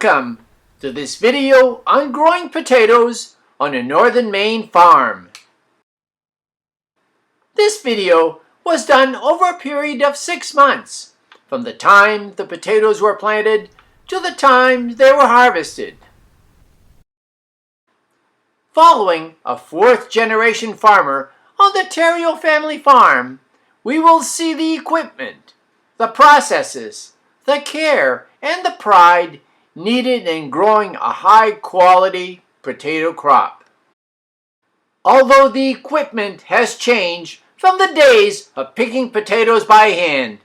Welcome to this video on growing potatoes on a northern Maine farm. This video was done over a period of 6 months, from the time the potatoes were planted to the time they were harvested. Following a 4th-generation farmer on the Terrio family farm, we will see the equipment, the processes, the care, and the pride needed in growing a high-quality potato crop. Although the equipment has changed from the days of picking potatoes by hand,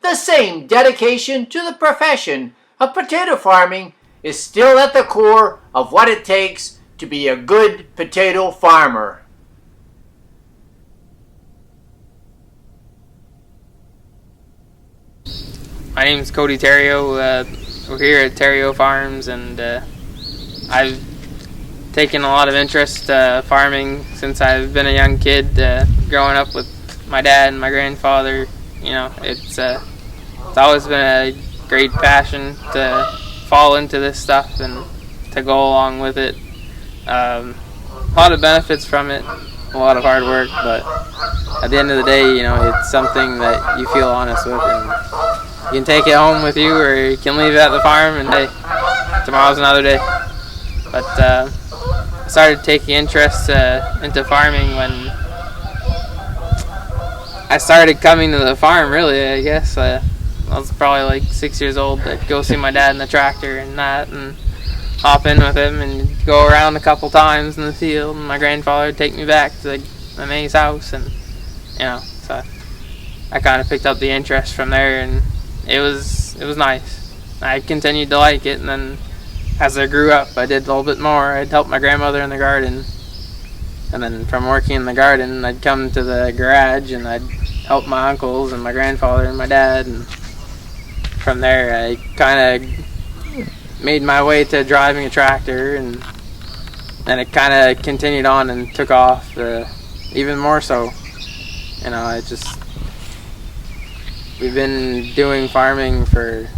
the same dedication to the profession of potato farming is still at the core of what it takes to be a good potato farmer. My name is Cody Terrio. We're here at Terrio Farms, and I've taken a lot of interest farming since I've been a young kid. Growing up with my dad and my grandfather, it's always been a great passion to fall into this stuff and to go along with it. A lot of benefits from it, a lot of hard work, but at the end of the day, it's something that you feel honest with, and you can take it home with you, or you can leave it at the farm, and hey, tomorrow's another day. But I started taking interest into farming when I started coming to the farm, really, I guess. I was probably like 6 years old. I'd go see my dad in the tractor and that, and hop in with him and go around a couple times in the field, and my grandfather would take me back to my May's house, and so I kind of picked up the interest from there, and it was nice. I continued to like it, and then as I grew up, I did a little bit more. I'd help my grandmother in the garden, and then from working in the garden, I'd come to the garage and I'd help my uncles and my grandfather and my dad, and from there I kind of made my way to driving a tractor, and then it kind of continued on and took off even more so. We've been doing farming for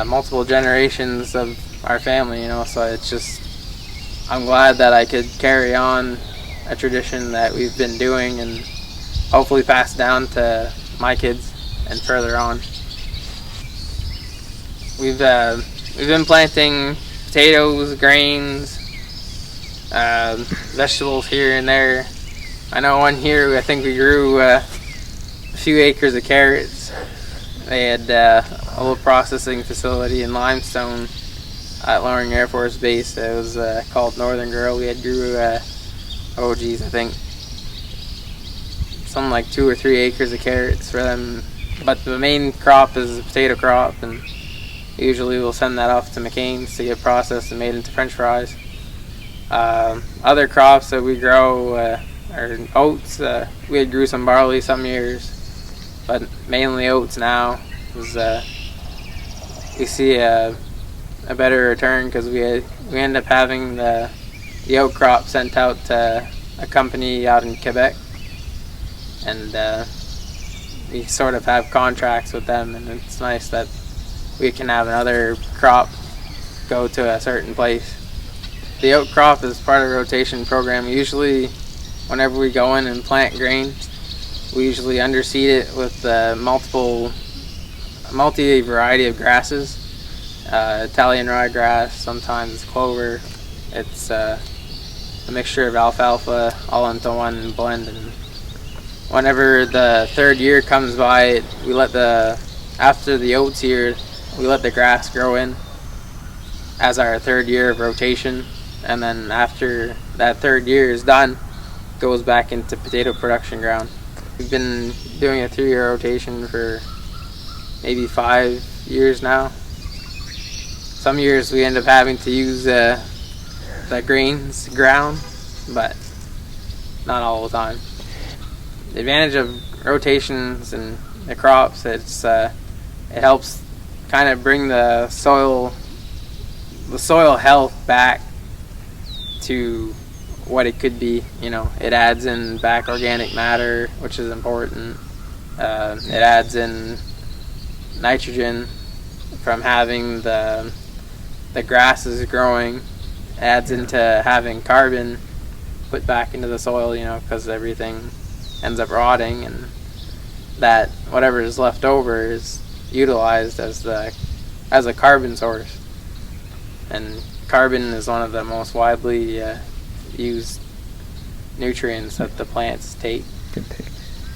multiple generations of our family, so I'm glad that I could carry on a tradition that we've been doing and hopefully pass down to my kids and further on. We've been planting potatoes, grains, vegetables here and there. I know one year I think we grew a few acres of carrots. They had a little processing facility in Limestone at Loring Air Force Base. It was called Northern Girl. We had grew I think something like 2 or 3 acres of carrots for them. But the main crop is a potato crop, and usually we'll send that off to McCain's to get processed and made into French fries. Other crops that we grow are oats. We had grew some barley some years, but mainly oats now. We see a better return because we end up having the oat crop sent out to a company out in Quebec, and we sort of have contracts with them, and it's nice that we can have another crop go to a certain place. The oat crop is part of a rotation program. Usually whenever we go in and plant grain, we usually underseed it with multi-variety of grasses. Italian ryegrass, sometimes it's clover. It's a mixture of alfalfa all into one blend. And whenever the 3rd year comes by, after the oats year, we let the grass grow in as our 3rd year of rotation, and then after that 3rd year is done, it goes back into potato production ground. We've been doing a 3-year rotation for maybe 5 years now. Some years we end up having to use the grains ground, but not all the time. The advantage of rotations and the crops, it helps kind of bring the soil health back to what it could be. It adds in back organic matter, which is important. It adds in nitrogen, from having the grasses growing adds into having carbon put back into the soil, because everything ends up rotting, and that whatever is left over is utilized as a carbon source. And carbon is one of the most widely used nutrients that the plants take,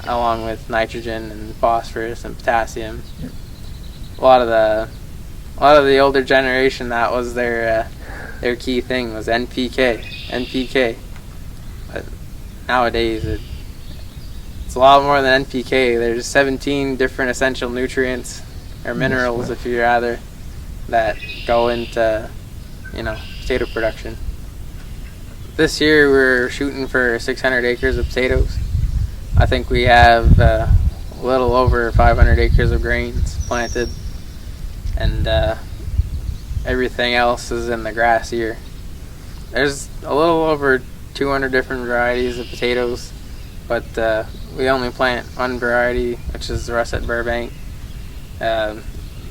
along with nitrogen and phosphorus and potassium. Yep. A lot of the older generation, that was their key thing, was NPK. But nowadays it's a lot more than NPK. There's 17 different essential nutrients, or minerals if you'd rather, that go into potato production. This year we're shooting for 600 acres of potatoes. I think we have a little over 500 acres of grains planted, and everything else is in the grass year. There's a little over 200 different varieties of potatoes, but we only plant one variety, which is the Russet Burbank. The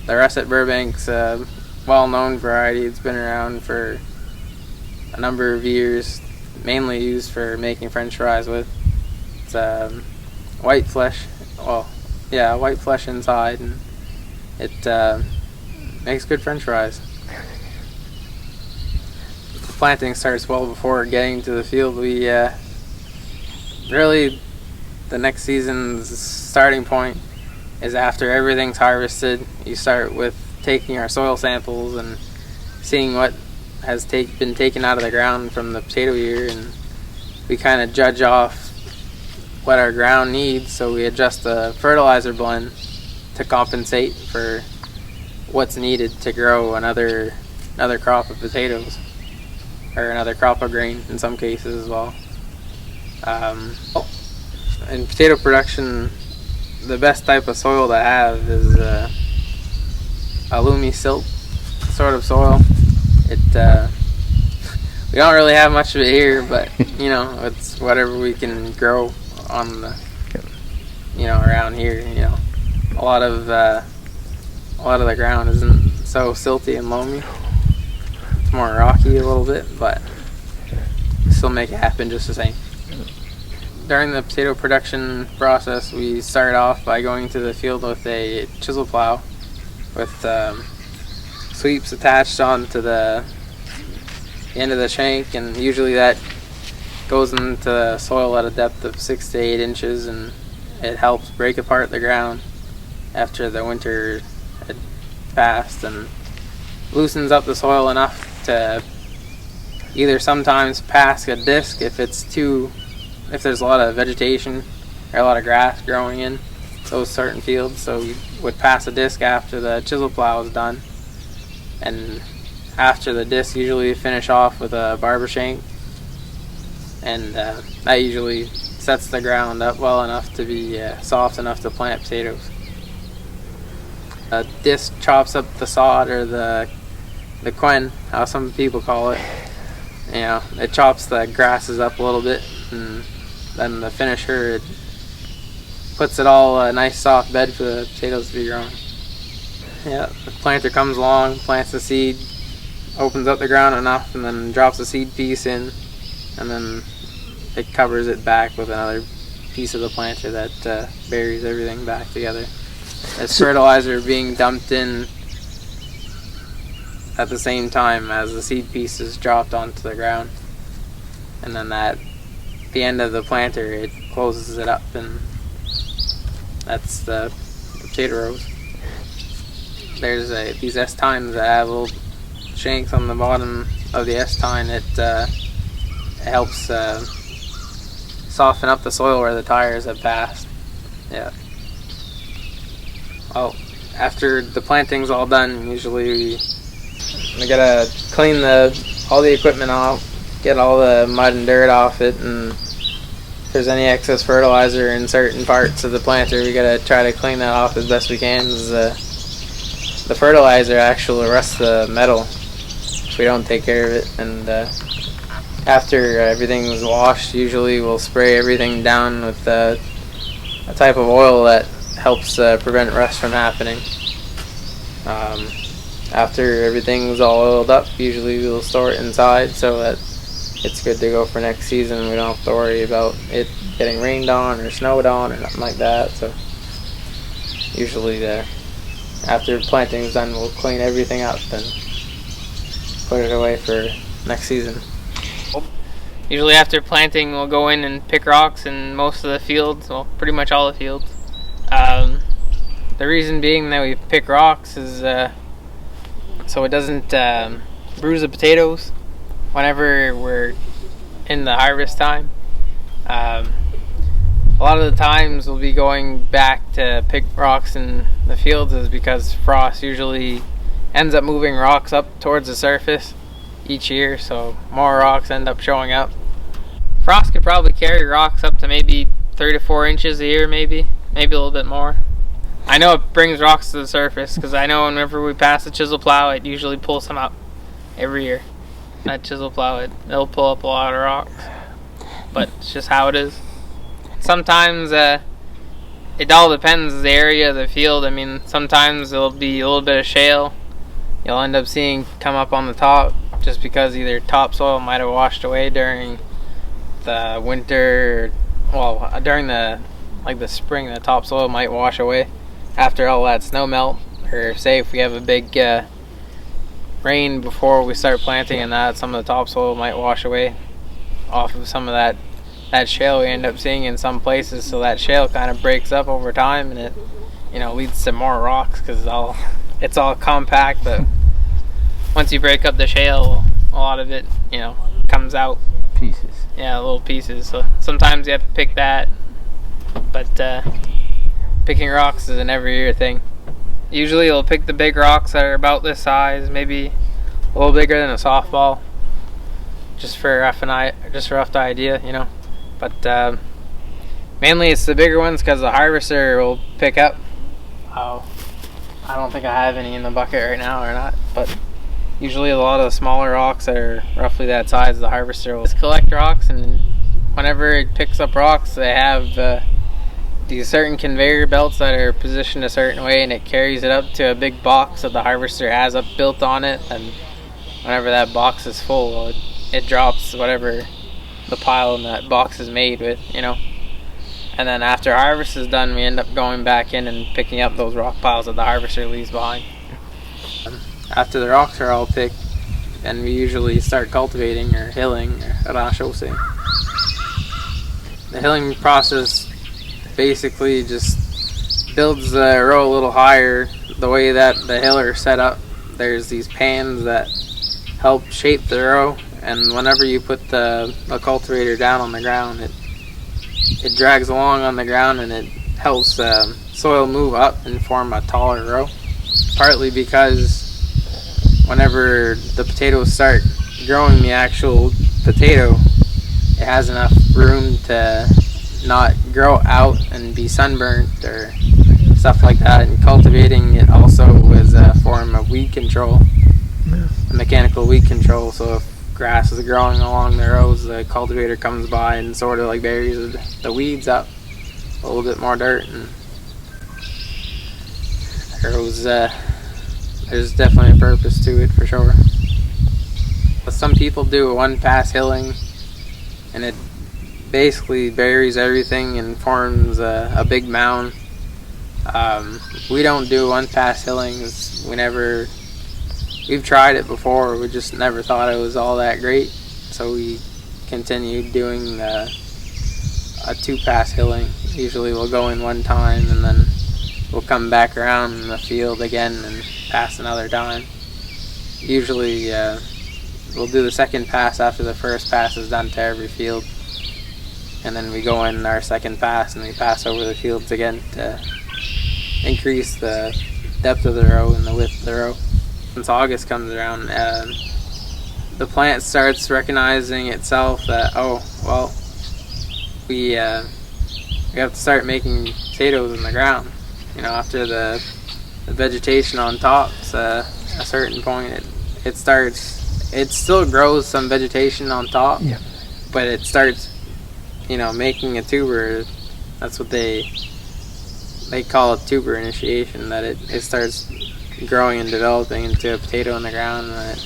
Russet Burbank's a well-known variety. It's been around for a number of years, mainly used for making French fries with. It's white flesh, white flesh inside, and it makes good French fries. The planting starts well before getting to the field. We really, the next season's starting point is after everything's harvested. You start with taking our soil samples and seeing what has been taken out of the ground from the potato year, and we kind of judge off what our ground needs, so we adjust the fertilizer blend to compensate for what's needed to grow another crop of potatoes, or another crop of grain in some cases as well. In potato production, the best type of soil to have is a loomy silt sort of soil. We don't really have much of it here, but it's whatever we can grow on the around here. A lot of the ground isn't so silty and loamy. It's more rocky a little bit, but we still make it happen just the same. During the potato production process, we start off by going to the field with a chisel plow with sweeps attached onto the end of the shank, and usually that goes into the soil at a depth of 6 to 8 inches, and it helps break apart the ground after the winter had passed, and loosens up the soil enough to either sometimes pass a disc if there's a lot of vegetation or a lot of grass growing in those certain fields. So we would pass a disc after the chisel plow is done, and after the disc usually we finish off with a barber shank, and that usually sets the ground up well enough to be soft enough to plant potatoes. A disc chops up the sod, or the quen, how some people call it. It chops the grasses up a little bit, and then the finisher, it puts it all a nice soft bed for the potatoes to be grown. The planter comes along, plants the seed, opens up the ground enough, and then drops the seed piece in, and then it covers it back with another piece of the planter that buries everything back together. As fertilizer being dumped in at the same time as the seed piece is dropped onto the ground, and then at the end of the planter it closes it up, and that's the potato rows. There's these S-tines that have little shanks on the bottom of the S-tine. It helps soften up the soil where the tires have passed. Well, after the planting's all done, usually we gotta clean all the equipment off, get all the mud and dirt off it, and if there's any excess fertilizer in certain parts of the planter, we gotta try to clean that off as best we can. The fertilizer actually rusts the metal if we don't take care of it, and after everything's washed, usually we'll spray everything down with a type of oil that helps prevent rust from happening. After everything's all oiled up, usually we'll store it inside so that it's good to go for next season. We don't have to worry about it getting rained on or snowed on or nothing like that. So usually after planting's done, we'll clean everything up and put it away for next season. Usually after planting, we'll go in and pick rocks in most of the fields, well, pretty much all the fields. The reason being that we pick rocks is so it doesn't bruise the potatoes whenever we're in the harvest time. A lot of the times we'll be going back to pick rocks in the fields is because frost usually ends up moving rocks up towards the surface each year, so more rocks end up showing up. Frost could probably carry rocks up to maybe 3 to 4 inches a year, maybe a little bit more. I know it brings rocks to the surface because I know whenever we pass the chisel plow, it usually pulls some up every year. That chisel plow, it'll pull up a lot of rocks, but it's just how it is. Sometimes it all depends the area of the field. I mean, sometimes there'll be a little bit of shale you'll end up seeing come up on the top just because either topsoil might have washed away during the winter, well, during the spring, the topsoil might wash away after all that snow melt, or say if we have a big rain before we start planting and that, some of the topsoil might wash away off of some of that shale we end up seeing in some places. So that shale kind of breaks up over time and it leads to more rocks because it's all compact, but once you break up the shale, a lot of it comes out Pieces. yeah, little pieces. So sometimes you have to pick that, but picking rocks is an every year thing. Usually you'll pick the big rocks that are about this size, maybe a little bigger than a softball, just for a rough idea, But mainly it's the bigger ones because the harvester will pick up. Oh, I don't think I have any in the bucket right now or not, but usually a lot of the smaller rocks that are roughly that size, the harvester will collect rocks, and whenever it picks up rocks, they have these certain conveyor belts that are positioned a certain way, and it carries it up to a big box that the harvester has up built on it, and whenever that box is full, it drops whatever the pile in that box is made with, And then after harvest is done, we end up going back in and picking up those rock piles that the harvester leaves behind. After the rocks are all picked, then we usually start cultivating or hilling or arrachosing. The hilling process basically just builds the row a little higher. The way that the hiller is set up, there's these pans that help shape the row, and whenever you put the cultivator down on the ground, it drags along on the ground and it helps soil move up and form a taller row. Partly because whenever the potatoes start growing the actual potato, it has enough room to not grow out and be sunburnt or stuff like that. And cultivating it also is a form of weed control, a mechanical weed control. So if grass is growing along the rows, the cultivator comes by and sort of like buries the weeds up a little bit more dirt, and there's definitely a purpose to it for sure. But some people do a one-pass hilling, and it basically buries everything and forms a big mound. We don't do one-pass hillings. We've tried it before, we just never thought it was all that great, so we continued doing a two-pass hilling. Usually we'll go in one time and then we'll come back around in the field again and pass another time. Usually we'll do the second pass after the first pass is done to every field, and then we go in our second pass and we pass over the fields again to increase the depth of the row and the width of the row. Once August comes around, the plant starts recognizing itself that, we have to start making potatoes in the ground. After the vegetation on top's a certain point, it still grows some vegetation on top, yeah, but it starts, making a tuber. That's what they call it, tuber initiation, that it starts growing and developing into a potato in the ground. And then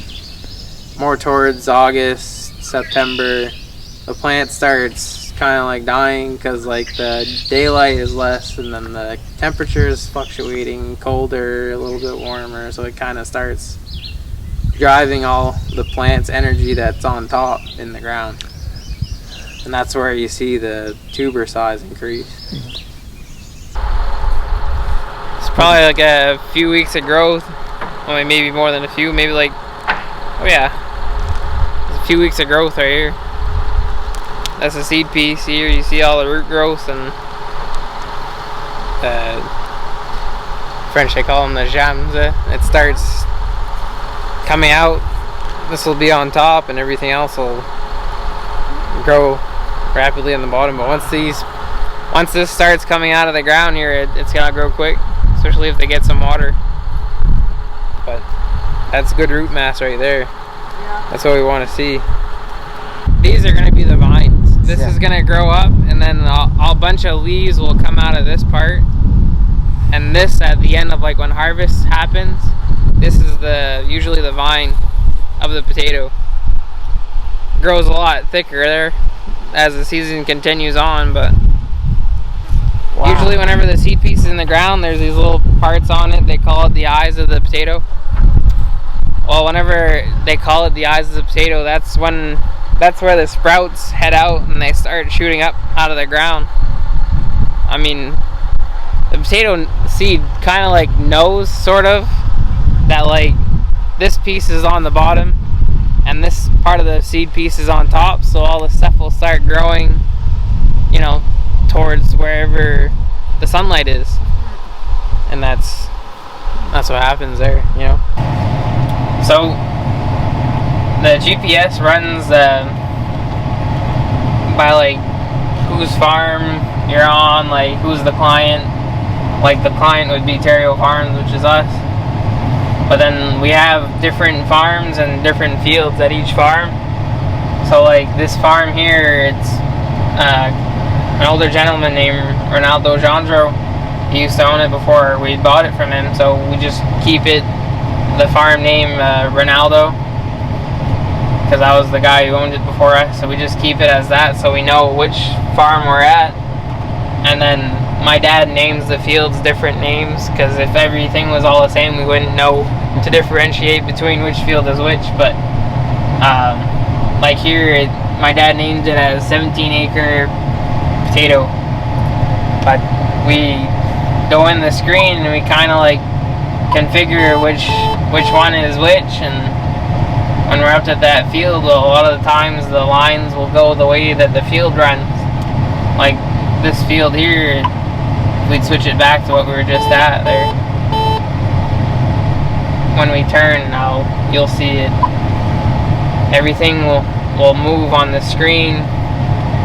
more towards August, September, the plant starts kind of like dying because like the daylight is less, and then the temperature is fluctuating, colder, a little bit warmer, so it kind of starts driving all the plant's energy that's on top in the ground, and that's where you see the tuber size increase. It's probably like a few weeks of growth, I mean, maybe more than a few, maybe like, oh yeah, there's a few weeks of growth right here. That's the seed piece. Here you see all the root growth, and French they call them the jams. It starts coming out. This will be on top, and everything else will grow rapidly on the bottom. But once this starts coming out of the ground here, it's gonna grow quick, especially if they get some water. But that's good root mass right there. Yeah. That's what we want to see. These are gonna be the vines. This is gonna grow up, and then a bunch of leaves will come out of this part. And this, at the end of like when harvest happens, this is usually the vine of the potato. Grows a lot thicker there as the season continues on, but usually whenever the seed piece is in the ground, there's these little parts on it. They call it the eyes of the potato. Well, whenever they call it the eyes of the potato, that's where the sprouts head out and they start shooting up out of the ground. I mean, the potato seed kind of like knows, sort of, that like this piece is on the bottom and this part of the seed piece is on top, so all the stuff will start growing, you know, towards wherever the sunlight is. And that's what happens there, you know. So the GPS runs by like whose farm you're on, like who's the client. Like the client would be Terrio Farms, which is us. But then we have different farms and different fields at each farm. So like this farm here, it's an older gentleman named Ronaldo Jandro. He used to own it before we bought it from him, so we just keep it the farm name Ronaldo, because I was the guy who owned it before us, so we just keep it as that so we know which farm we're at. And then my dad names the fields different names, because if everything was all the same, we wouldn't know to differentiate between which field is which. But like here, my dad named it as 17-acre potato, but we go in the screen and we kind of like configure which one is which. And when we're up at that field, well, a lot of the times the lines will go the way that the field runs. Like this field here, we'd switch it back to what we were just at there. When we turn now, you'll see it. Everything will move on the screen.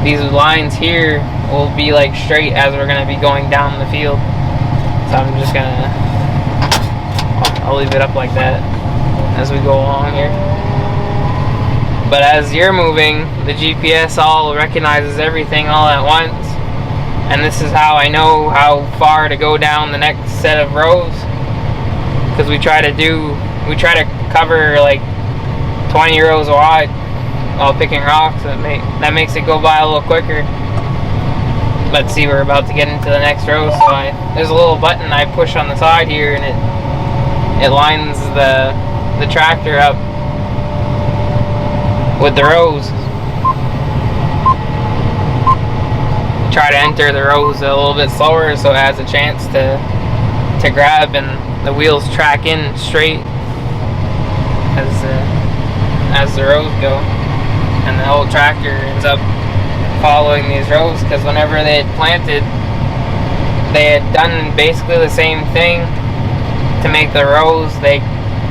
These lines here will be like straight as we're gonna be going down the field. So I'm just I'll leave it up like that as we go along here. But as you're moving, the GPS all recognizes everything all at once. And this is how I know how far to go down the next set of rows. Because we try to cover like 20 rows wide while picking rocks. That makes it go by a little quicker. Let's see, we're about to get into the next row. So there's a little button I push on the side here, and it lines the tractor up with the rows. Try to enter the rows a little bit slower so it has a chance to grab, and the wheels track in straight as the rows go, and the whole tractor ends up following these rows, because whenever they had planted, they had done basically the same thing. To make the rows, they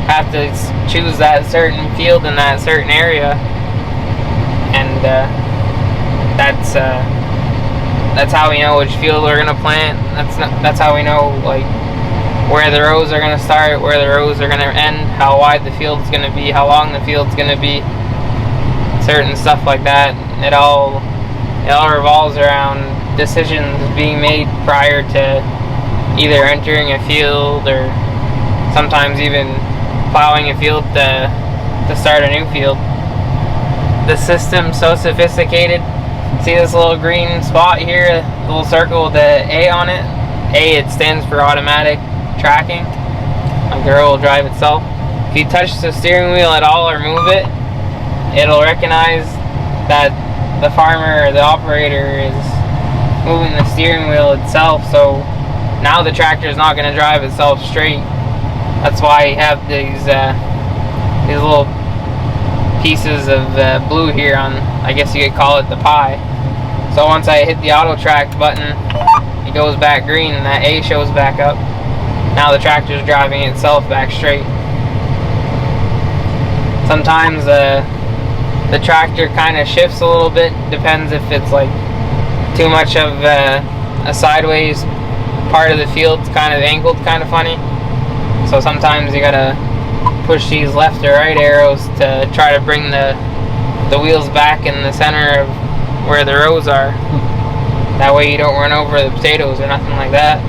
have to choose that certain field in that certain area, and that's how we know which field we're gonna plant. That's how we know like where the rows are gonna start, where the rows are gonna end, how wide the field's gonna be, how long the field's gonna be, certain stuff like that. It all revolves around decisions being made prior to either entering a field or sometimes even plowing a field to start a new field. The system's so sophisticated. See this little green spot here, the little circle with the A on it? A, it stands for automatic tracking. Like the road will drive itself. If you touch the steering wheel at all or move it, it'll recognize that the farmer or the operator is moving the steering wheel itself, so now the tractor is not going to drive itself straight. That's why you have these little pieces of blue here on, I guess you could call it the pie. So once I hit the auto track button, it goes back green and that A shows back up. Now the tractor is driving itself back straight. Sometimes the tractor kind of shifts a little bit, depends if it's like too much of a sideways part of the field's kind of angled kind of funny. So sometimes you gotta push these left or right arrows to try to bring the wheels back in the center of where the rows are. That way you don't run over the potatoes or nothing like that.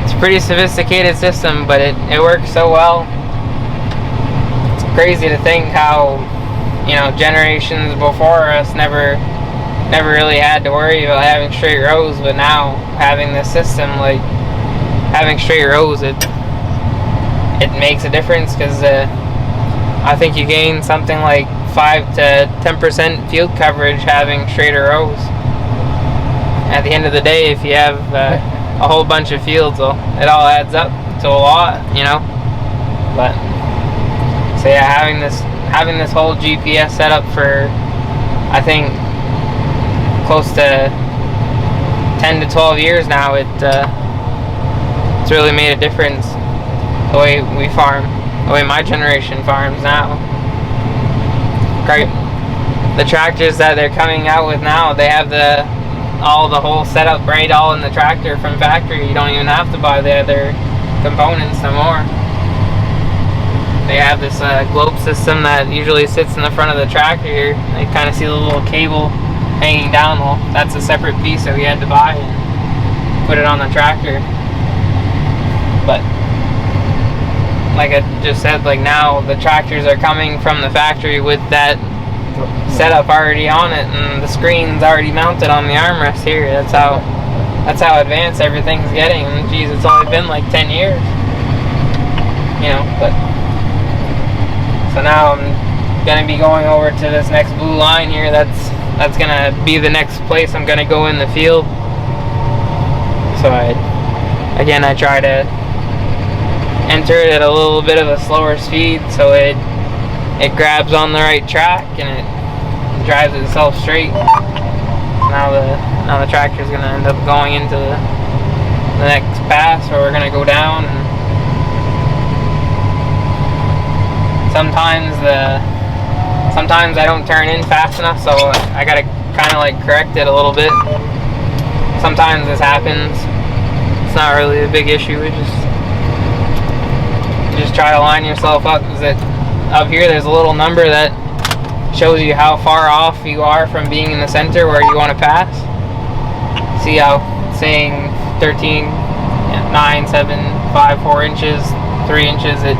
It's a pretty sophisticated system, but it works so well. It's crazy to think how, you know, generations before us never really had to worry about having straight rows, but now having this system, like having straight rows, it makes a difference, because I think you gain something like 5 to 10% field coverage having straighter rows. At the end of the day, if you have a whole bunch of fields, well, it all adds up to a lot, you know. But so yeah, having this whole GPS setup for, I think, close to 10 to 12 years now, it's really made a difference the way we farm, the way my generation farms now. Right, the tractors that they're coming out with now, they have the whole setup right all in the tractor from factory. You don't even have to buy the other components no more. They have this globe system that usually sits in the front of the tractor here. You kind of see the little cable hanging down. Well, that's a separate piece that we had to buy and put it on the tractor. But like I just said, like now the tractors are coming from the factory with that setup already on it, and the screen's already mounted on the armrest here. That's how advanced everything's getting. And geez, it's only been like 10 years, you know. But so now I'm gonna be going over to this next blue line here. That's gonna be the next place I'm gonna go in the field. So I try to enter it at a little bit of a slower speed, so it grabs on the right track and it drives itself straight. Now the tractor is going to end up going into the next pass where we're going to go down. And sometimes I don't turn in fast enough, so I got to kind of like correct it a little bit. Sometimes this happens. It's not really a big issue. We just try to line yourself up. Up here there's a little number that shows you how far off you are from being in the center where you want to pass. See how it's saying 13, 9, 7, 5, 4 inches, 3 inches. It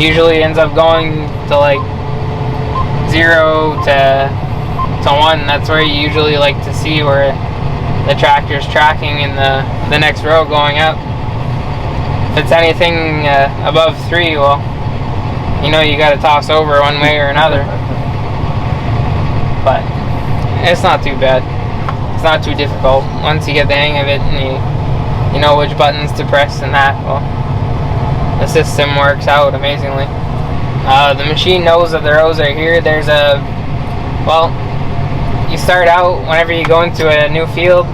usually ends up going to like 0 to 1. That's where you usually like to see where the tractor's tracking in the next row going up. If it's anything above 3, well, you know you got to toss over one way or another. But it's not too bad. It's not too difficult. Once you get the hang of it and you know which buttons to press and that, well, the system works out amazingly. The machine knows that the rows are here. There's you start out whenever you go into a new field,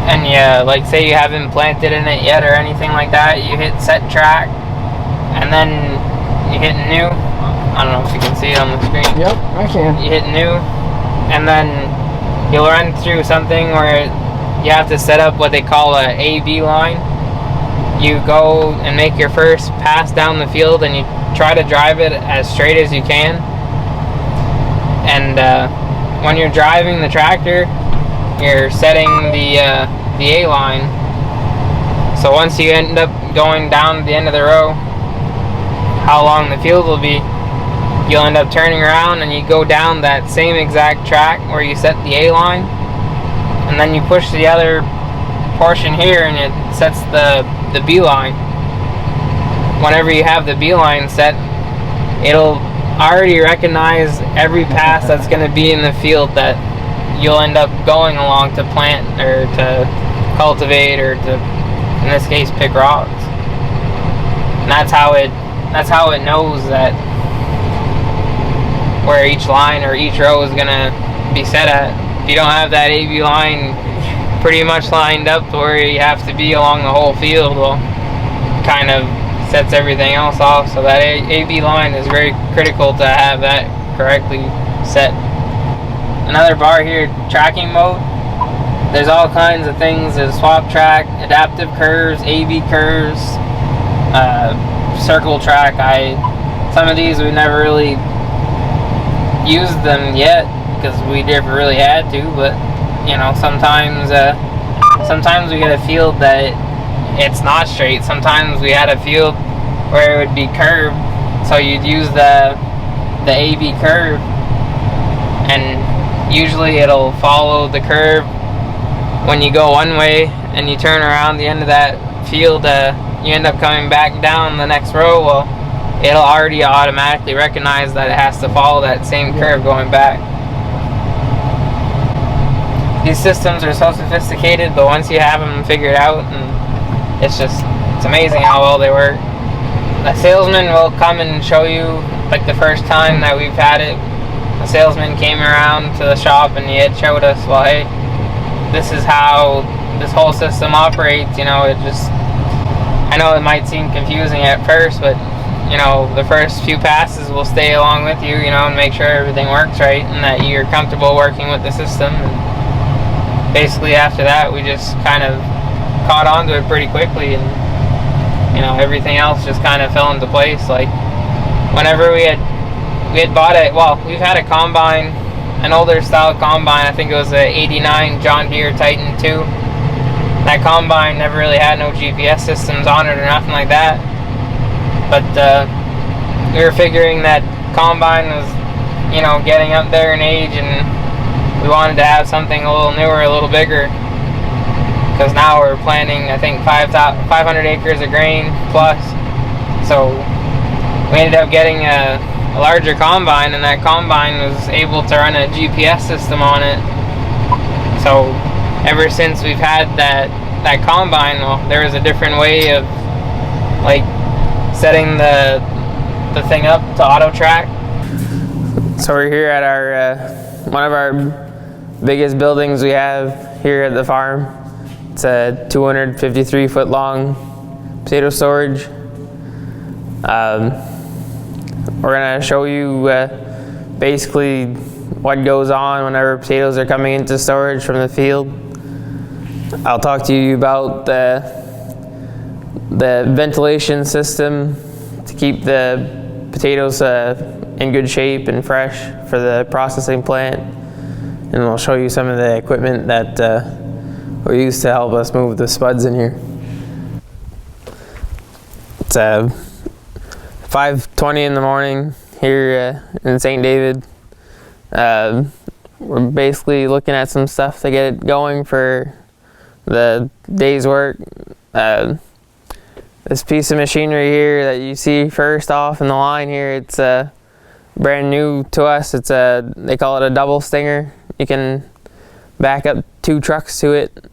and like say you haven't planted in it yet or anything like that, you hit set track, and then you hit new. I don't know if you can see it on the screen. Yep, I can. You hit new, and then you'll run through something where you have to set up what they call a A-B line. You go and make your first pass down the field, and you try to drive it as straight as you can. And when you're driving the tractor, you're setting the A line So once you end up going down the end of the row, how long the field will be, you'll end up turning around and you go down that same exact track where you set the A line, and then you push the other portion here and it sets the B line. Whenever you have the B line set, it'll already recognize every pass that's going to be in the field that you'll end up going along to plant or to cultivate or to, in this case, pick rocks. And that's how it knows that where each line or each row is going to be set at. If you don't have that AB line pretty much lined up to where you have to be along the whole field, well, kind of sets everything else off. So that AB line is very critical to have that correctly set. Another bar here, tracking mode. There's all kinds of things. There's swap track, adaptive curves, AB curves, circle track. Some of these we never really used them yet because we never really had to, but you know, sometimes we get a field that it's not straight. Sometimes we had a field where it would be curved, so you'd use the AB curve, and usually it'll follow the curve. When you go one way and you turn around the end of that field, you end up coming back down the next row. Well, it'll already automatically recognize that it has to follow that same curve going back. These systems are so sophisticated, but once you have them figured out, and it's amazing how well they work. A salesman will come and show you, like the first time that we've had it, a salesman came around to the shop and he had showed us, well, hey, this is how this whole system operates. You know, I know it might seem confusing at first, but you know, the first few passes will stay along with you, you know, and make sure everything works right and that you're comfortable working with the system. And basically after that, we just kind of caught on to it pretty quickly, and you know, everything else just kind of fell into place. Like whenever we had bought it, well, we've had a combine, an older style combine. I think it was a '89 John Deere Titan 2. That combine never really had no GPS systems on it or nothing like that. But we were figuring that combine was, you know, getting up there in age, and we wanted to have something a little newer, a little bigger. Because now we're planting, I think, 500 acres of grain plus. So we ended up getting a larger combine, and that combine was able to run a GPS system on it. So ever since we've had that combine, well, there was a different way of like setting the thing up to auto track. So we're here at our one of our biggest buildings we have here at the farm. It's a 253 foot long potato storage. We're gonna show you basically what goes on whenever potatoes are coming into storage from the field. I'll talk to you about the ventilation system to keep the potatoes in good shape and fresh for the processing plant, and we'll show you some of the equipment that we use to help us move the spuds in here. It's 5:20 in the morning here in St. David. We're basically looking at some stuff to get it going for the day's work. This piece of machinery here that you see first off in the line here, it's brand new to us. They call it a double stinger. You can back up 2 trucks to it.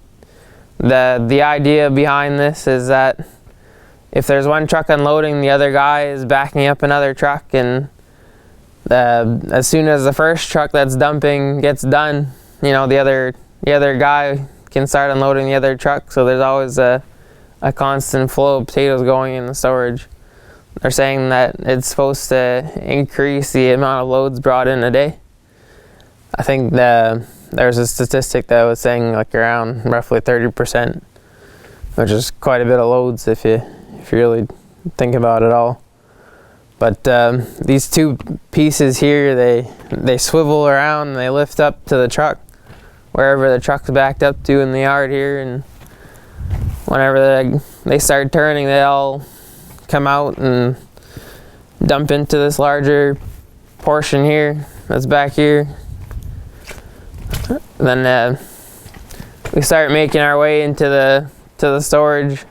The idea behind this is that if there's one truck unloading, the other guy is backing up another truck, and as soon as the first truck that's dumping gets done, you know, the other guy can start unloading the other truck. So there's always a constant flow of potatoes going in the storage. They're saying that it's supposed to increase the amount of loads brought in a day. I think there's a statistic that was saying like around roughly 30%, which is quite a bit of loads if you really think about it all. But these 2 pieces here, they swivel around and they lift up to the truck, wherever the truck's backed up to in the yard here, and whenever they start turning, they all come out and dump into this larger portion here that's back here. Then we start making our way into the storage.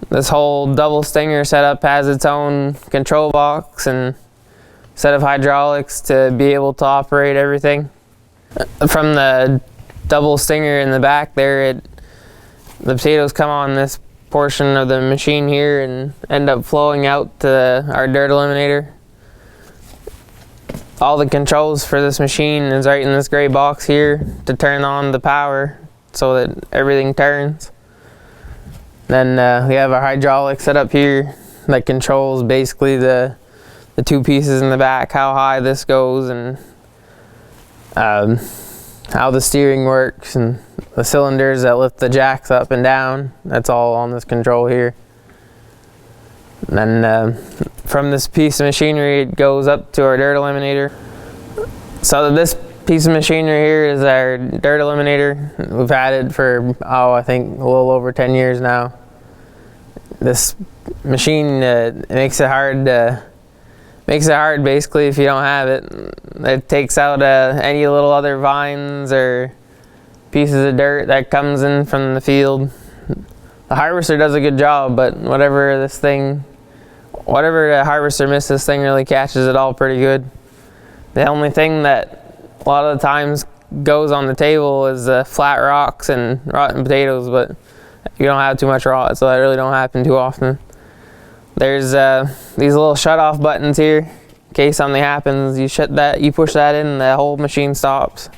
This whole double stinger setup has its own control box and set of hydraulics to be able to operate everything. From the double stinger in the back there, the potatoes come on this portion of the machine here and end up flowing out to our dirt eliminator. All the controls for this machine is right in this gray box here to turn on the power so that everything turns. Then we have our hydraulic set up here that controls basically the two pieces in the back, how high this goes, and how the steering works, and the cylinders that lift the jacks up and down. That's all on this control here. And then from this piece of machinery, it goes up to our dirt eliminator. So this piece of machinery here is our dirt eliminator. We've had it for, I think a little over 10 years now. This machine makes it hard basically if you don't have it. It takes out any little other vines or pieces of dirt that comes in from the field. The harvester does a good job, but whatever the harvester misses, this thing really catches it all pretty good. The only thing that a lot of the times goes on the table is flat rocks and rotten potatoes, but you don't have too much rot, so that really don't happen too often. There's these little shut-off buttons here. In case something happens, you push that in, and the whole machine stops.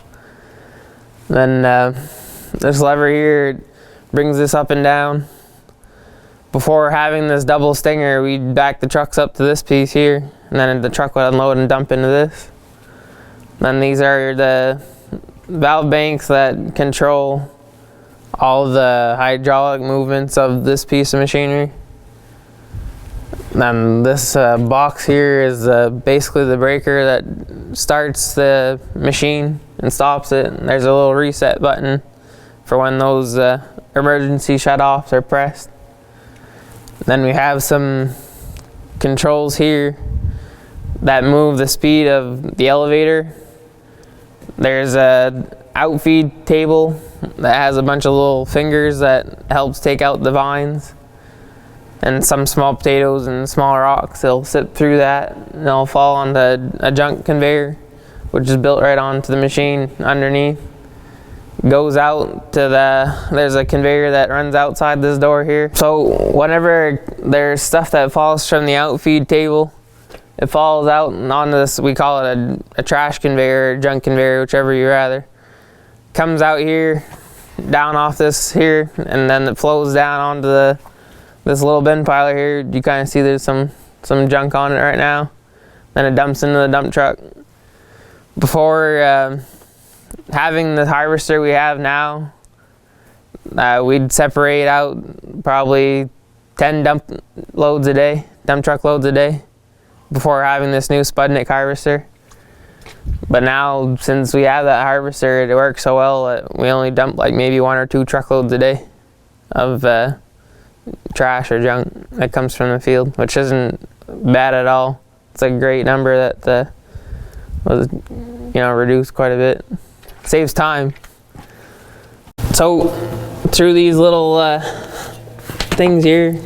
Then this lever here brings this up and down. Before having this double stinger, we'd back the trucks up to this piece here, and then the truck would unload and dump into this. Then these are the valve banks that control all the hydraulic movements of this piece of machinery. And this box here is basically the breaker that starts the machine and stops it. And there's a little reset button for when those emergency shutoffs are pressed. Then we have some controls here that move the speed of the elevator. There's a outfeed table that has a bunch of little fingers that helps take out the vines. And some small potatoes and small rocks, they'll sit through that and they'll fall onto a junk conveyor, which is built right onto the machine underneath. Goes out to there's a conveyor that runs outside this door here. So whenever there's stuff that falls from the outfeed table, it falls out and onto this, we call it a trash conveyor or junk conveyor, whichever you rather. Comes out here, down off this here, and then it flows down onto this little bin piler here. You kind of see there's some junk on it right now. Then it dumps into the dump truck. Before having the harvester we have now, we'd separate out probably 10 dump truck loads a day before having this new Spudnik harvester. But now, since we have that harvester, it works so well that we only dump like maybe 1 or 2 truckloads a day of trash or junk that comes from the field, which isn't bad at all. It's a great number that was reduced quite a bit. Saves time. So through these little things here,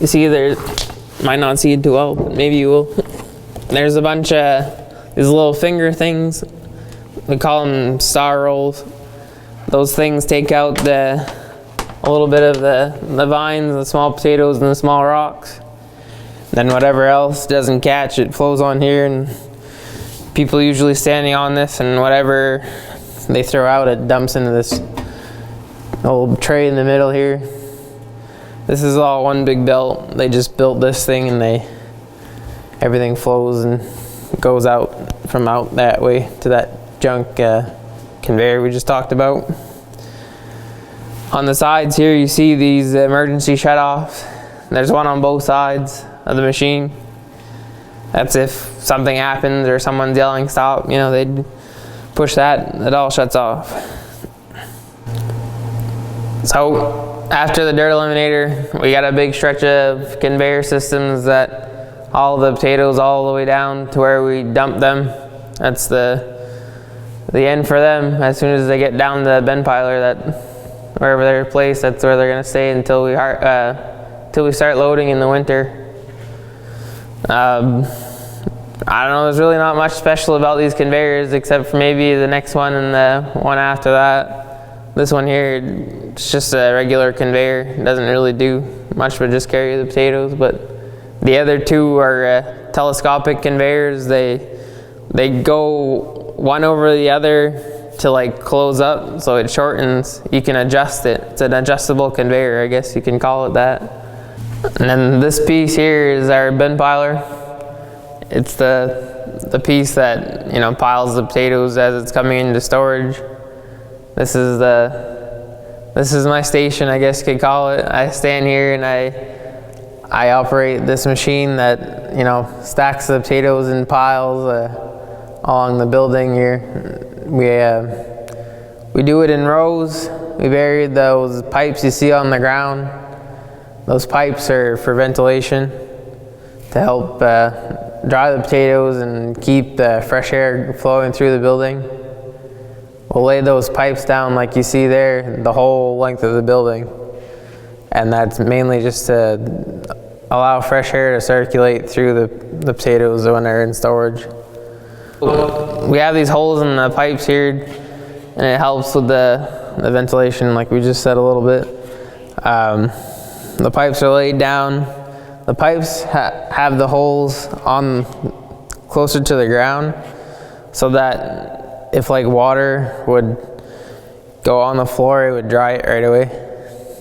you see there, might not see it too well, but maybe you will. There's a bunch of these little finger things. We call them star rolls. Those things take out a little bit of the vines, the small potatoes, and the small rocks. Then whatever else doesn't catch, it flows on here, and people usually standing on this, and whatever they throw out, it dumps into this old tray in the middle here. This is all one big belt. They just built this thing, and everything flows and goes out from out that way to that junk conveyor we just talked about. On the sides here, you see these emergency shutoffs. There's one on both sides of the machine. That's if something happens or someone's yelling stop, they'd push that, it all shuts off. So after the dirt eliminator, we got a big stretch of conveyor systems that haul the potatoes all the way down to where we dump them. That's the end for them. As soon as they get down the bin piler, that wherever they're placed, that's where they're gonna stay until we start loading in the winter. I don't know, there's really not much special about these conveyors except for maybe the next one and the one after that. This one here, it's just a regular conveyor. It doesn't really do much but just carry the potatoes, but the other two are telescopic conveyors. They go one over the other to like close up, so it shortens. You can adjust it. It's an adjustable conveyor, I guess you can call it that. And then this piece here is our bin piler. It's the piece that, you know, piles the potatoes as it's coming into storage. This is my station, I guess you could call it. I stand here and I operate this machine that, you know, stacks the potatoes in piles along the building here. We do it in rows. We bury those pipes you see on the ground. Those pipes are for ventilation to help dry the potatoes and keep the fresh air flowing through the building. We'll lay those pipes down like you see there, the whole length of the building. And that's mainly just to allow fresh air to circulate through the potatoes when they're in storage. We have these holes in the pipes here, and it helps with the ventilation, like we just said a little bit. The pipes are laid down. The pipes have the holes on closer to the ground, so that if like water would go on the floor, it would dry it right away.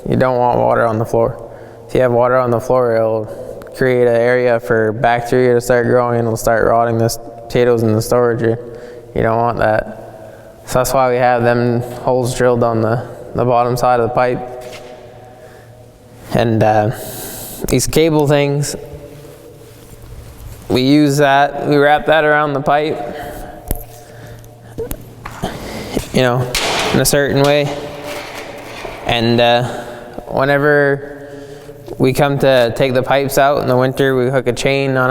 You don't want water on the floor. If you have water on the floor, it'll create an area for bacteria to start growing and it'll start rotting the potatoes in the storage. You don't want that. So that's why we have them holes drilled on the bottom side of the pipe. And these cable things, we use that, we wrap that around the pipe, you know, in a certain way. And whenever we come to take the pipes out in the winter, we hook a chain on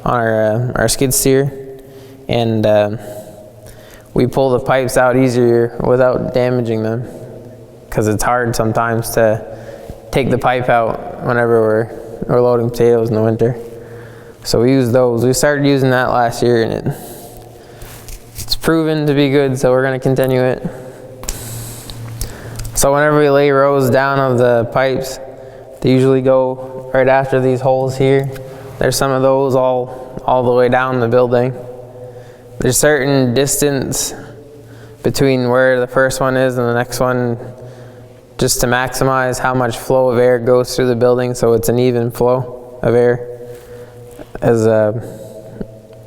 our skid steer, and we pull the pipes out easier without damaging them, because it's hard sometimes to take the pipe out whenever we're loading potatoes in the winter. So we use those. We started using that last year, and it's proven to be good, so we're going to continue it. So whenever we lay rows down of the pipes, they usually go right after these holes here. There's some of those all the way down the building. There's certain distance between where the first one is and the next one, just to maximize how much flow of air goes through the building, so it's an even flow of air. As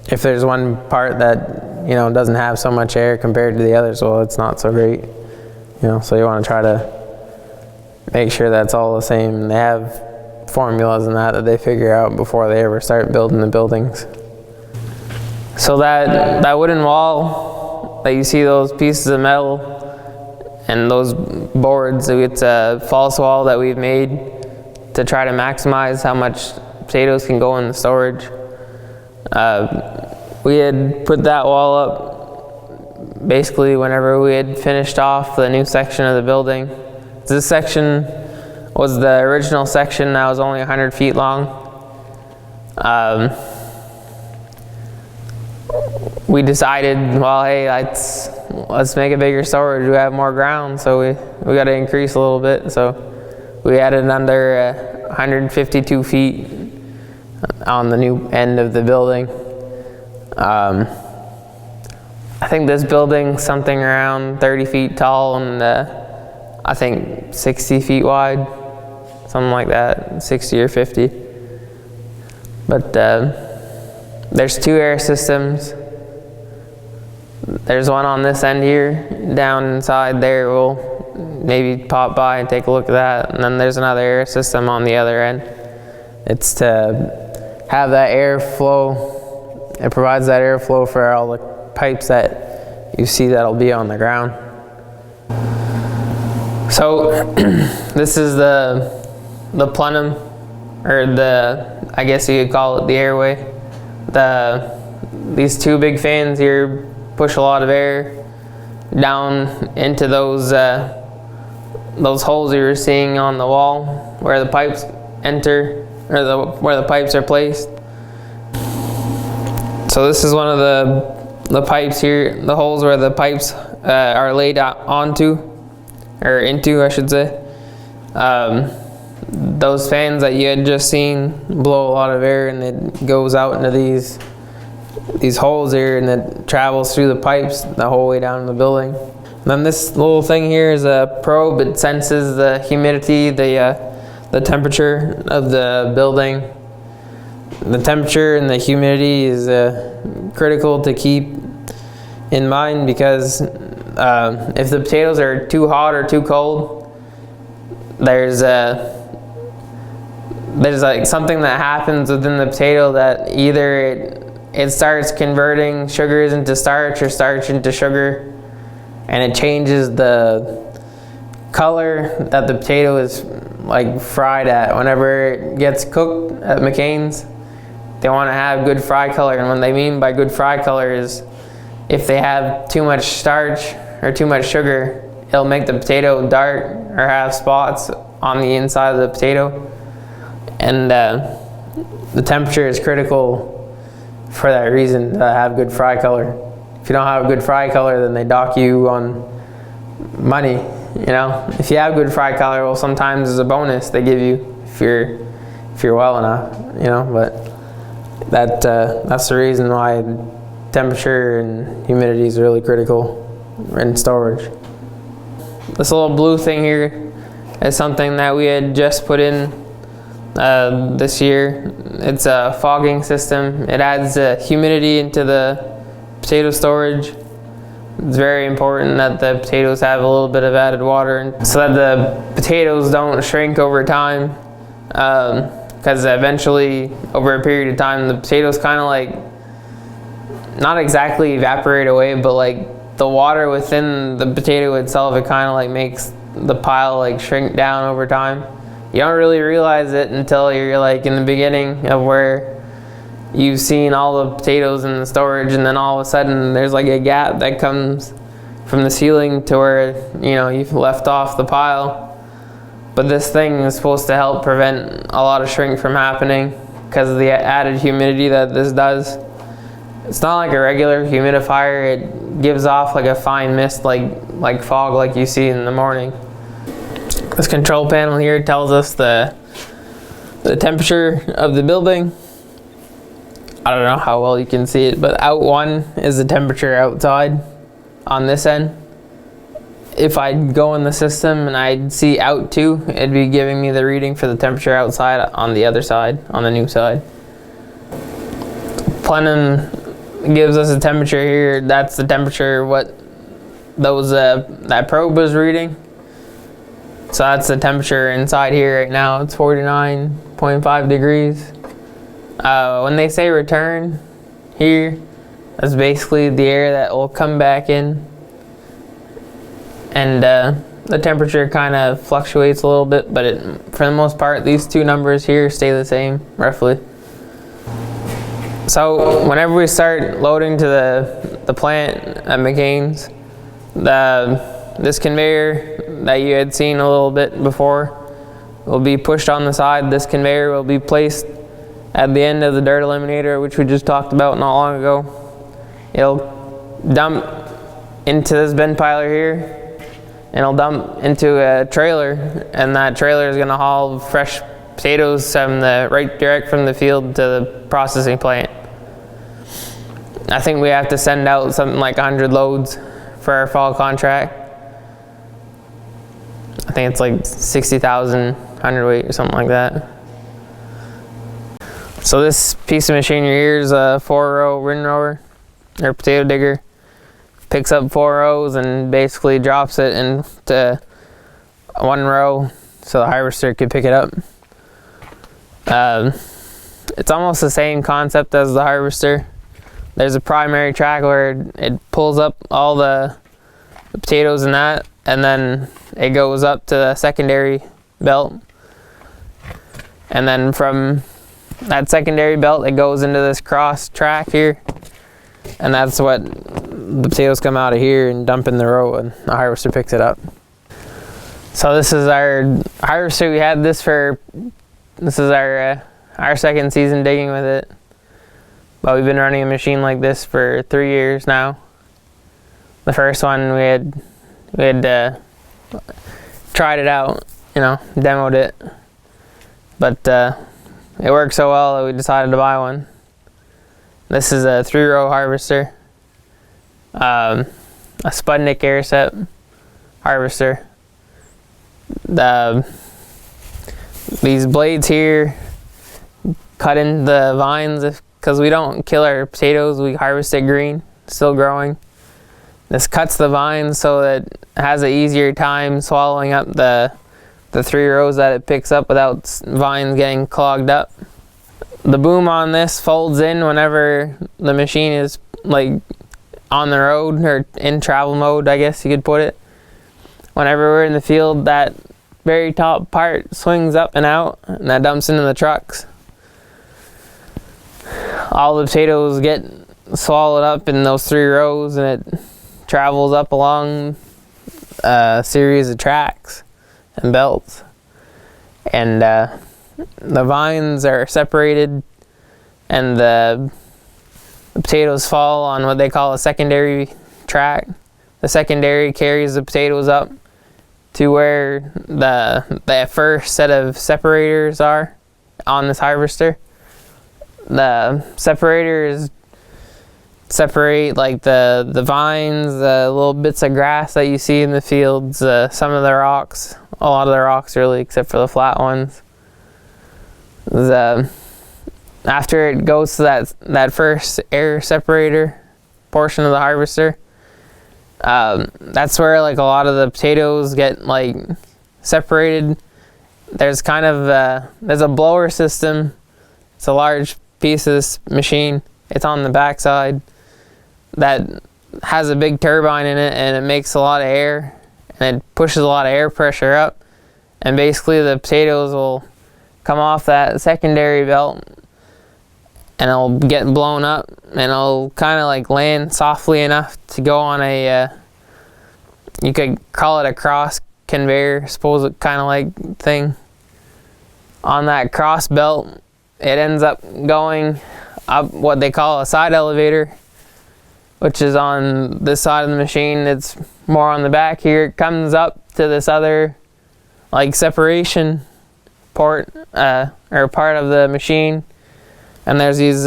if there's one part that, you know, doesn't have so much air compared to the others, well, it's not so great. You know, so you want to try to make sure that's all the same. They have formulas and that they figure out before they ever start building the buildings. So that wooden wall that you see, those pieces of metal and those boards, it's a false wall that we've made to try to maximize how much potatoes can go in the storage. We had put that wall up basically whenever we had finished off the new section of the building. This section was the original section that was only 100 feet long. We decided, well, hey, let's make a bigger storage. We have more ground, so we got to increase a little bit. So we added another 152 feet on the new end of the building. I think this building's something around 30 feet tall and I think 60 feet wide, something like that, 60 or 50. But there's two air systems. There's one on this end here, down inside there. We'll maybe pop by and take a look at that. And then there's another air system on the other end. It's to have that airflow. It provides that airflow for all the pipes that you see that'll be on the ground. So this is the plenum, or I guess you could call it the airway. These two big fans here push a lot of air down into those holes you were seeing on the wall where the pipes enter, or where the pipes are placed. So this is one of the pipes here, the holes where the pipes are laid onto, or into, I should say. Those fans that you had just seen blow a lot of air, and it goes out into these holes here, and it travels through the pipes the whole way down the building. And then this little thing here is a probe. It senses the humidity, the temperature of the building. The temperature and the humidity is critical to keep in mind, because if the potatoes are too hot or too cold, there's like something that happens within the potato, that either it starts converting sugars into starch or starch into sugar, and it changes the color that the potato is like fried at. Whenever it gets cooked at McCain's, they want to have good fry color, and what they mean by good fry color is if they have too much starch or too much sugar, it'll make the potato dark or have spots on the inside of the potato. And the temperature is critical for that reason, to have good fry color. If you don't have good fry color, then they dock you on money. You know, if you have good fry color, well, sometimes as a bonus they give you if you're well enough. You know, but that's the reason why temperature and humidity is really critical in storage. This little blue thing here is something that we had just put in this year. It's a fogging system. It adds humidity into the potato storage. It's very important that the potatoes have a little bit of added water, so that the potatoes don't shrink over time, because eventually, over a period of time, the potatoes kind of like, not exactly evaporate away, but like the water within the potato itself, it kind of like makes the pile like shrink down over time. You don't really realize it until you're like in the beginning of where you've seen all the potatoes in the storage, and then all of a sudden there's like a gap that comes from the ceiling to where, you know, you've left off the pile. But this thing is supposed to help prevent a lot of shrink from happening because of the added humidity that this does. It's not like a regular humidifier. It gives off like a fine mist, like fog, like you see in the morning. This control panel here tells us the temperature of the building. I don't know how well you can see it, but out 1 is the temperature outside on this end. If I'd go in the system and I'd see out 2, it'd be giving me the reading for the temperature outside on the other side, on the new side. Plenum gives us a temperature here. That's the temperature what that probe was reading. So that's the temperature inside here right now. It's 49.5 degrees. When they say return here, that's basically the air that will come back in. And the temperature kind of fluctuates a little bit, but for the most part, these two numbers here stay the same, roughly. So whenever we start loading to the plant at McCain's, this conveyor that you had seen a little bit before will be pushed on the side. This conveyor will be placed at the end of the dirt eliminator, which we just talked about not long ago. It'll dump into this bin piler here, and it'll dump into a trailer, and that trailer is going to haul fresh potatoes direct from the field to the processing plant. I think we have to send out something like 100 loads for our fall contract. I think it's like 60,000 hundredweight or something like that. So this piece of machinery here is a 4-row windrower, or potato digger. Picks up 4 rows and basically drops it into 1 row so the harvester could pick it up. It's almost the same concept as the harvester. There's a primary track where it pulls up all the potatoes in that, and then it goes up to the secondary belt. And then from that secondary belt, it goes into this cross track here. And that's what the potatoes come out of here and dump in the row, and the harvester picks it up. So this is our harvester. We had this this is our second season digging with it. But we've been running a machine like this for 3 years now. The first one we had tried it out, demoed it. But it worked so well that we decided to buy one. This is a 3-row harvester, a Sputnik air-set harvester. These blades here cut into the vines because we don't kill our potatoes. We harvest it green, still growing. This cuts the vines so that it has an easier time swallowing up the 3 rows that it picks up without vines getting clogged up. The boom on this folds in whenever the machine is like on the road or in travel mode, I guess you could put it. Whenever we're in the field, that very top part swings up and out, and that dumps into the trucks. All the potatoes get swallowed up in those 3 rows, and it travels up along a series of tracks and belts. And the vines are separated, and the potatoes fall on what they call a secondary track. The secondary carries the potatoes up to where the first set of separators are on this harvester. The separators separate like the vines, the little bits of grass that you see in the fields, some of the rocks, a lot of the rocks really, except for the flat ones. After it goes to that first air separator portion of the harvester, that's where like a lot of the potatoes get like separated. There's kind of there's a blower system. It's a large piece of this machine. It's on the backside that has a big turbine in it, and it makes a lot of air, and it pushes a lot of air pressure up, and basically the potatoes will come off that secondary belt, and it'll get blown up, and it'll kind of like land softly enough to go on a you could call it a cross conveyor, suppose it kind of like thing. On that cross belt, it ends up going up what they call a side elevator, which is on this side of the machine. It's more on the back here. It comes up to this other like separation port or part of the machine, and there's these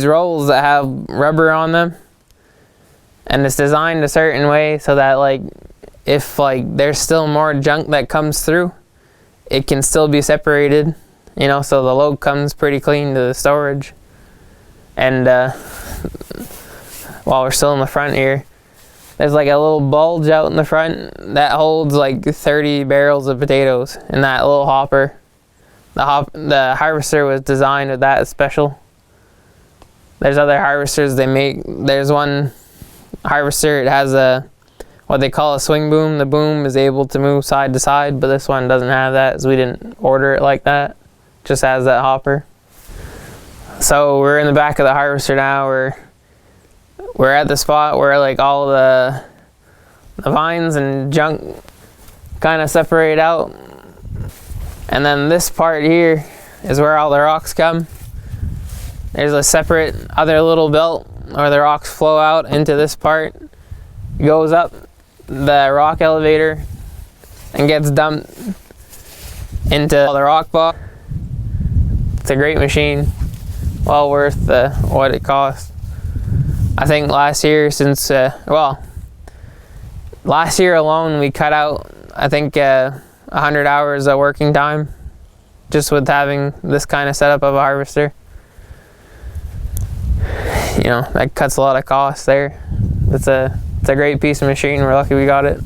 rolls that have rubber on them, and it's designed a certain way so that like if like there's still more junk that comes through, it can still be separated, so the load comes pretty clean to the storage. And while we're still in the front here, there's like a little bulge out in the front that holds like 30 barrels of potatoes in that little hopper. The harvester was designed with that special. There's other harvesters they make. There's one harvester, it has what they call a swing boom. The boom is able to move side to side, but this one doesn't have that, so we didn't order it like that. It just has that hopper. So we're in the back of the harvester now. We're at the spot where like all the vines and junk kind of separate out, and then this part here is where all the rocks come. There's a separate other little belt where the rocks flow out into this part. It goes up the rock elevator and gets dumped into the rock box. It's a great machine, well worth what it costs. I think last year, last year alone we cut out I think 100 hours of working time just with having this kind of setup of a harvester. That cuts a lot of costs there. It's a great piece of machine. We're lucky we got it.